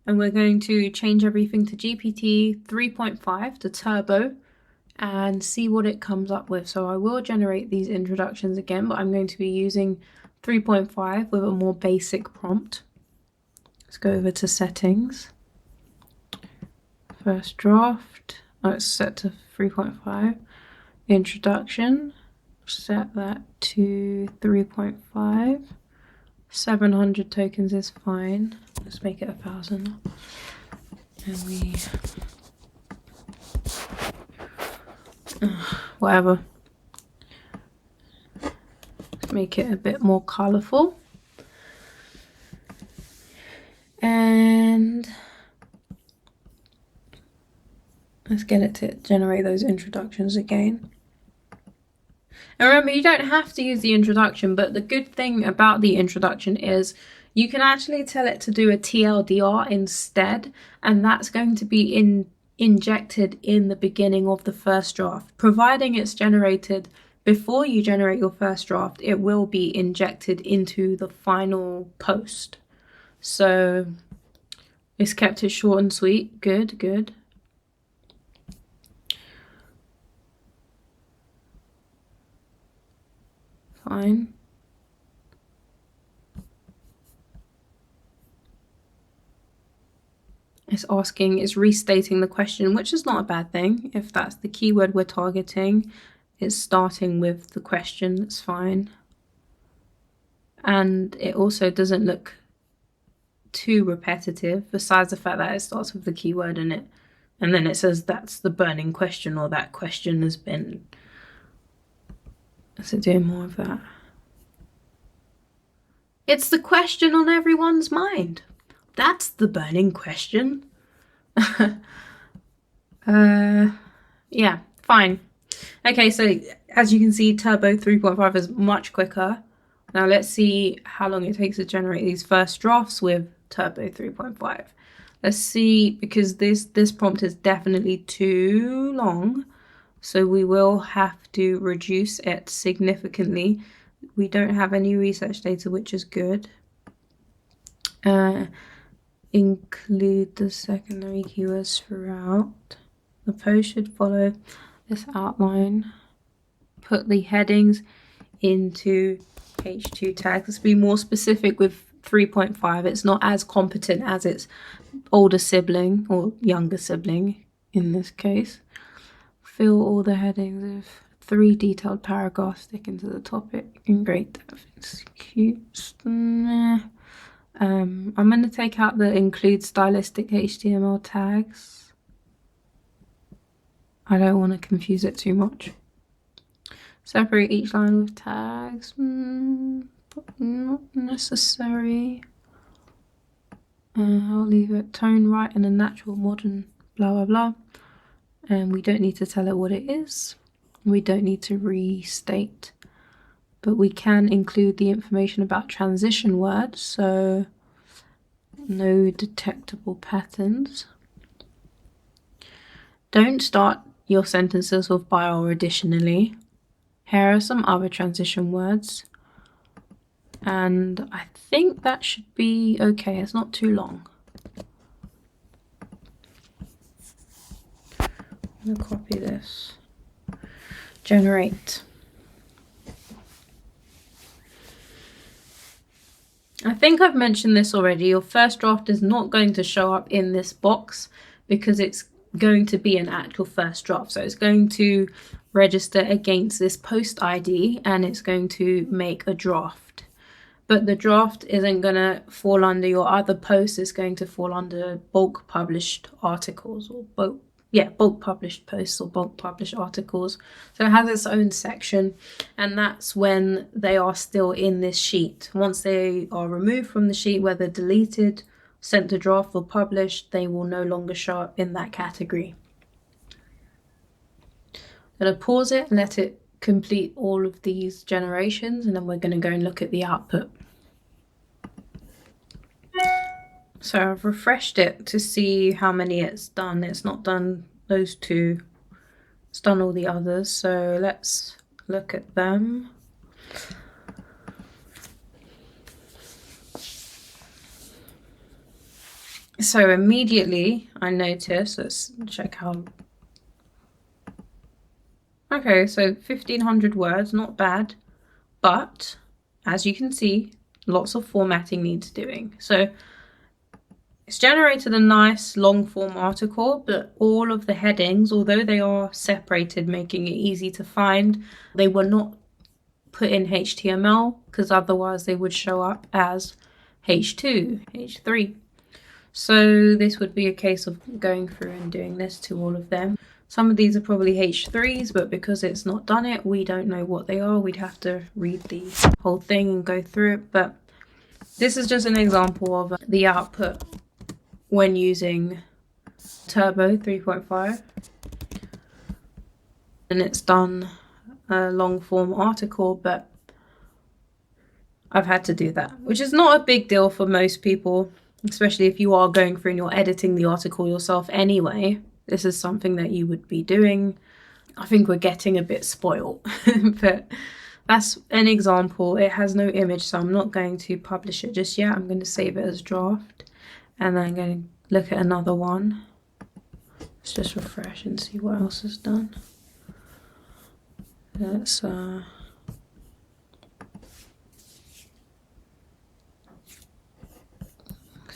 and we're going to change everything to GPT 3.5 to turbo and see what it comes up with. So I will generate these introductions again, but I'm going to be using 3.5 with a more basic prompt. Let's go over to settings. First draft. Oh, it's set to 3.5. Introduction. Set that to 3.5. 700 tokens is fine. Let's make it 1,000. And we... whatever. Let's make it a bit more colourful. And let's get it to generate those introductions again. And remember, you don't have to use the introduction, but the good thing about the introduction is you can actually tell it to do a TLDR instead, and that's going to be injected in the beginning of the first draft. Providing it's generated before you generate your first draft, it will be injected into the final post. So it's kept it short and sweet. Good, good. Fine. It's asking, it's restating the question, which is not a bad thing. If that's the keyword we're targeting, it's starting with the question, that's fine. And it also doesn't look too repetitive, besides the fact that it starts with the keyword in it. And then it says that's the burning question, or that question has been... Is it doing more of that? It's the question on everyone's mind. That's the burning question. Yeah, fine. Okay, so as you can see, Turbo 3.5 is much quicker. Now let's see how long it takes to generate these first drafts with Turbo 3.5. Let's see, because this prompt is definitely too long, so we will have to reduce it significantly. We don't have any research data, which is good. Include the secondary keywords throughout. The post should follow this outline. Put the headings into H2 tags. Let's be more specific with 3.5. It's not as competent as its older sibling, or younger sibling in this case. Fill all the headings with 3 detailed paragraphs sticking to the topic in great depth. It's cute. I'm going to take out the include stylistic HTML tags. I don't want to confuse it too much. Separate each line with tags. Not necessary. I'll leave it tone right and a natural modern blah blah blah. And we don't need to tell it what it is. We don't need to restate. But we can include the information about transition words, so no detectable patterns. Don't start your sentences with by or additionally. Here are some other transition words. And I think that should be okay, it's not too long. I'm going to copy this. Generate. I think I've mentioned this already. Your first draft is not going to show up in this box because it's going to be an actual first draft. So it's going to register against this post ID and it's going to make a draft. But the draft isn't going to fall under your other posts. It's going to fall under bulk published articles, or bulk published posts or bulk published articles. So it has its own section, and that's when they are still in this sheet. Once they are removed from the sheet, whether deleted, sent to draft, or published, they will no longer show up in that category. I'm going to pause it and let it complete all of these generations, and then we're going to go and look at the output. So I've refreshed it to see how many it's done. It's not done those 2. It's done all the others. So let's look at them. So immediately I notice, let's check how. Okay, so 1500 words, not bad. But as you can see, lots of formatting needs doing. So it's generated a nice long form article, but all of the headings, although they are separated, making it easy to find, they were not put in HTML because otherwise they would show up as H2, H3. So this would be a case of going through and doing this to all of them. Some of these are probably H3s, but because it's not done it, we don't know what they are. We'd have to read the whole thing and go through it. But this is just an example of the output when using Turbo 3.5. And it's done a long form article, but I've had to do that, which is not a big deal for most people, especially if you are going through and you're editing the article yourself anyway. This is something that you would be doing. I think we're getting a bit spoiled, but that's an example. It has no image, so I'm not going to publish it just yet. I'm going to save it as draft, and then I'm going to look at another one. Let's just refresh and see what else is done. Let's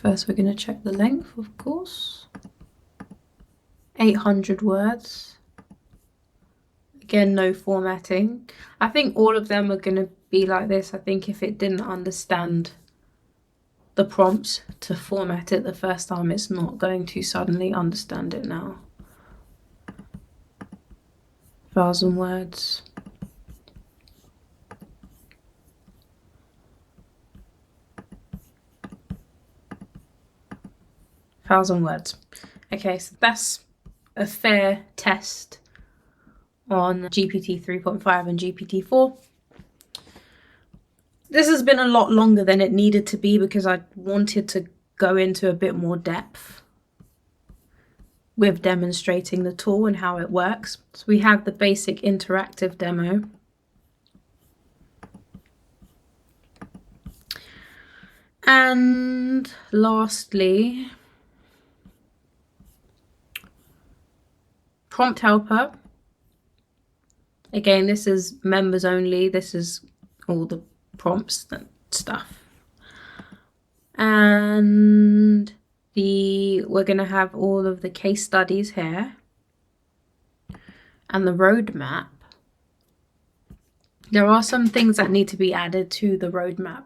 first we're going to check the length, of course. 800 words. Again, no formatting. I think all of them are going to be like this. I think if it didn't understand the prompts to format it the first time, it's not going to suddenly understand it now. 1,000 words. Okay, so that's a fair test on GPT 3.5 and GPT-4. This has been a lot longer than it needed to be because I wanted to go into a bit more depth with demonstrating the tool and how it works. So we have the basic interactive demo. And lastly, prompt helper. Again, this is members only. This is all the prompts and stuff. And we're going to have all of the case studies here and the roadmap. There are some things that need to be added to the roadmap.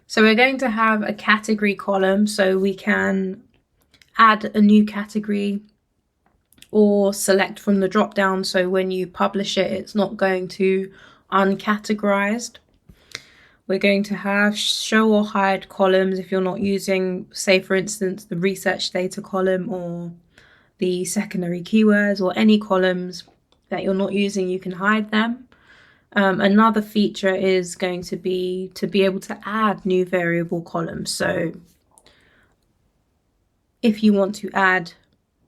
So we're going to have a category column, so we can add a new category or select from the drop down, so when you publish it, it's not going to uncategorized. We're going to have show or hide columns if you're not using, say for instance, the research data column or the secondary keywords, or any columns that you're not using, you can hide them. Another feature is going to be able to add new variable columns. So if you want to add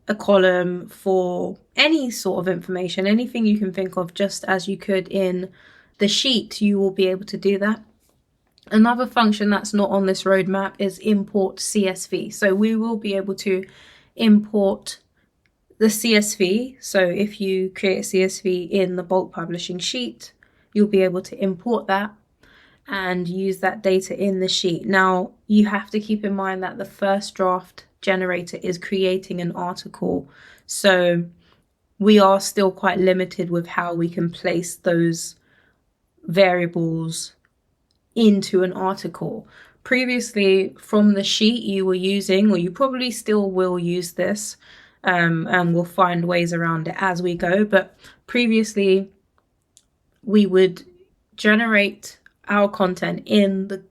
a column for any sort of information, anything you can think of, just as you could in the sheet, you will be able to do that. Another function that's not on this roadmap is import CSV. So we will be able to import the CSV. So if you create a CSV in the bulk publishing sheet, you'll be able to import that and use that data in the sheet. Now, you have to keep in mind that the first draft generator is creating an article, so we are still quite limited with how we can place those variables into an article. Previously, from the sheet you were using, or you probably still will use this, and we'll find ways around it as we go, but previously we would generate our content in the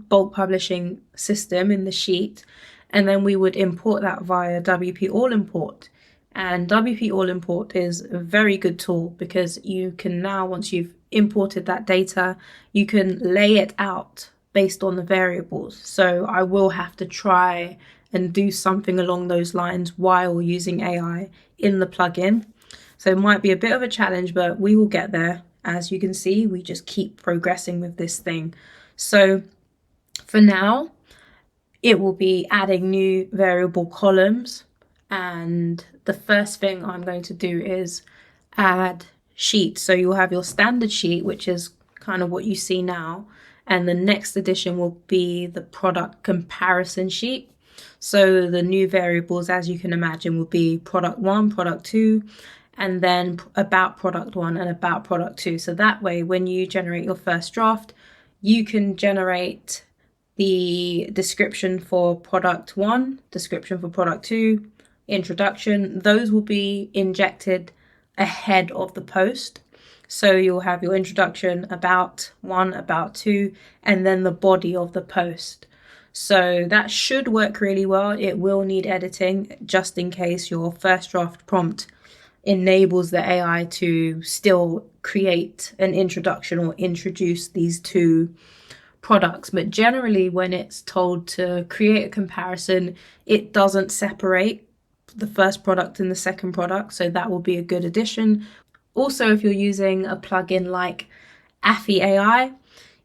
bulk publishing system in the sheet, and then we would import that via WP All Import. And WP All Import is a very good tool because you can now, once you've imported that data, you can lay it out based on the variables. So I will have to try and do something along those lines while using AI in the plugin. So it might be a bit of a challenge, but we will get there. As you can see, we just keep progressing with this thing. So for now, it will be adding new variable columns. And the first thing I'm going to do is add sheets. So you'll have your standard sheet, which is kind of what you see now. And the next addition will be the product comparison sheet. So the new variables, as you can imagine, will be product 1, product 2, and then about product 1 and about product 2. So that way, when you generate your first draft, you can generate the description for product 1, description for product 2, introduction. Those will be injected ahead of the post. So you'll have your introduction, about 1, about 2, and then the body of the post. So that should work really well. It will need editing just in case your first draft prompt enables the AI to still create an introduction or introduce these two products. But generally, when it's told to create a comparison, it doesn't separate the first product and the second product. So that will be a good addition. Also, if you're using a plugin like BPAI,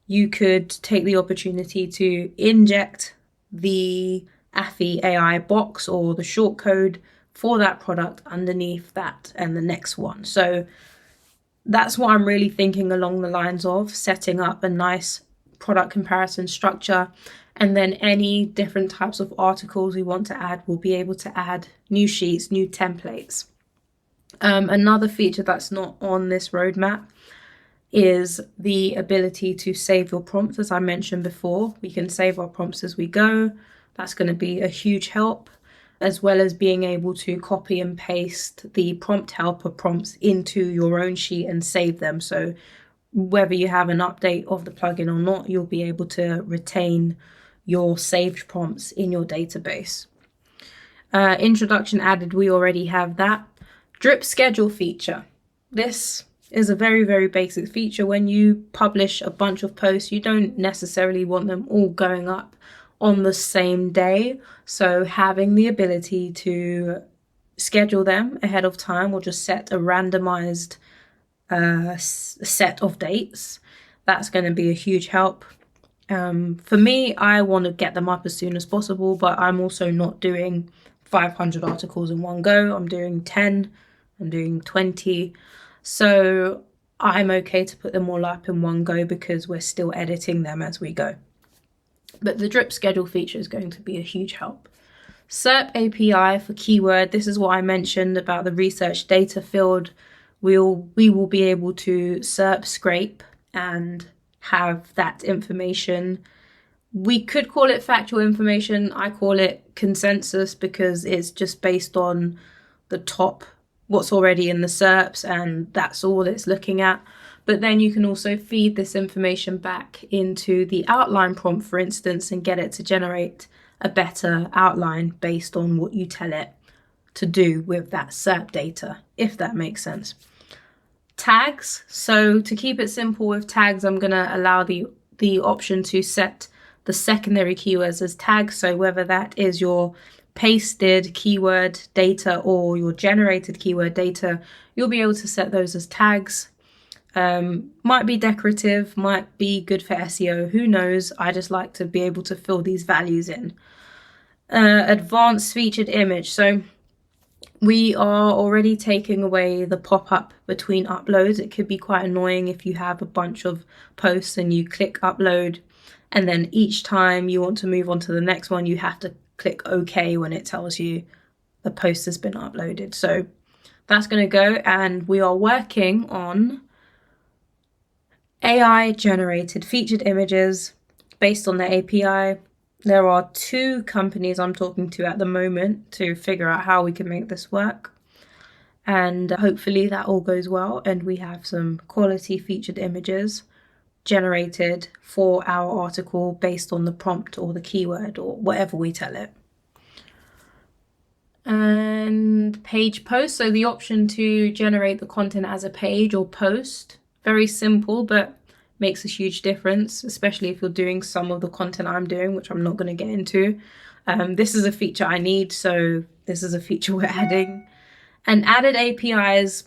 you could take the opportunity to inject the BPAI box or the shortcode for that product underneath that and the next one. So that's what I'm really thinking along the lines of setting up a nice product comparison structure. And then any different types of articles we want to add, we'll be able to add new sheets, new templates. Another feature that's not on this roadmap is the ability to save your prompts. As I mentioned before, we can save our prompts as we go. That's going to be a huge help, as well as being able to copy and paste the prompt helper prompts into your own sheet and save them. So whether you have an update of the plugin or not, you'll be able to retain your saved prompts in your database. Introduction added, we already have that. Drip schedule feature. This is a very, very basic feature. When you publish a bunch of posts, you don't necessarily want them all going up on the same day. So having the ability to schedule them ahead of time or just set a randomized set of dates, that's going to be a huge help. For me, I want to get them up as soon as possible, but I'm also not doing 500 articles in one go. I'm doing 10, I'm doing 20. So I'm okay to put them all up in one go because we're still editing them as we go. But the drip schedule feature is going to be a huge help. SERP API for keyword. This is what I mentioned about the research data field. We will be able to SERP scrape and have that information. We could call it factual information. I call it consensus because it's just based on the top, what's already in the SERPs, and that's all it's looking at. But then you can also feed this information back into the outline prompt, for instance, and get it to generate a better outline based on what you tell it to do with that SERP data, if that makes sense. Tags. So to keep it simple with tags, I'm going to allow the option to set the secondary keywords as tags. So whether that is your pasted keyword data or your generated keyword data, you'll be able to set those as tags. Might be decorative, might be good for SEO, who knows? I just like to be able to fill these values in. Advanced featured image. So we are already taking away the pop-up between uploads. It could be quite annoying if you have a bunch of posts and you click upload, and then each time you want to move on to the next one, you have to click OK when it tells you the post has been uploaded. So that's going to go, and we are working on AI generated featured images based on the API. There are 2 companies I'm talking to at the moment to figure out how we can make this work. And hopefully that all goes well and we have some quality featured images generated for our article based on the prompt or the keyword or whatever we tell it. And page post. So the option to generate the content as a page or post. Very simple, but makes a huge difference, especially if you're doing some of the content I'm doing, which I'm not going to get into. This is a feature I need, so this is a feature we're adding. And added APIs,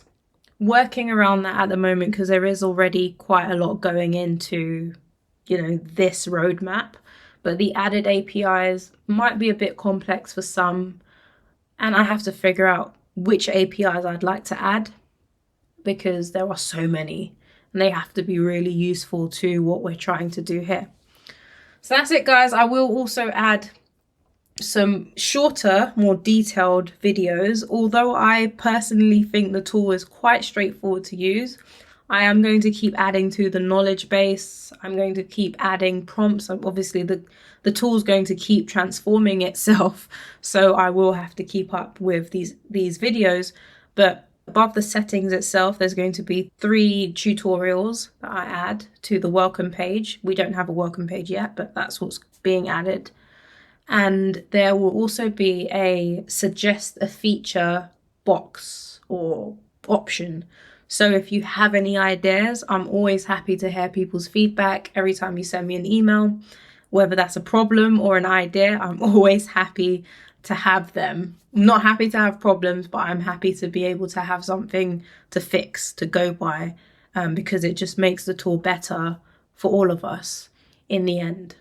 working around that at the moment because there is already quite a lot going into, this roadmap. but the added APIs might be a bit complex for some, and I have to figure out which APIs I'd like to add, because there are so many and they have to be really useful to what we're trying to do here. So that's it, guys. I will also add some shorter, more detailed videos. Although I personally think the tool is quite straightforward to use, I am going to keep adding to the knowledge base. I'm going to keep adding prompts. Obviously, the tool is going to keep transforming itself, so I will have to keep up with these videos. But above the settings itself, there's going to be 3 tutorials that I add to the welcome page. We don't have a welcome page yet, but that's what's being added. And there will also be a suggest a feature box or option. So if you have any ideas, I'm always happy to hear people's feedback. Every time you send me an email, whether that's a problem or an idea, I'm always happy to have them. I'm not happy to have problems, but I'm happy to be able to have something to fix, to go by, because it just makes the tool better for all of us in the end.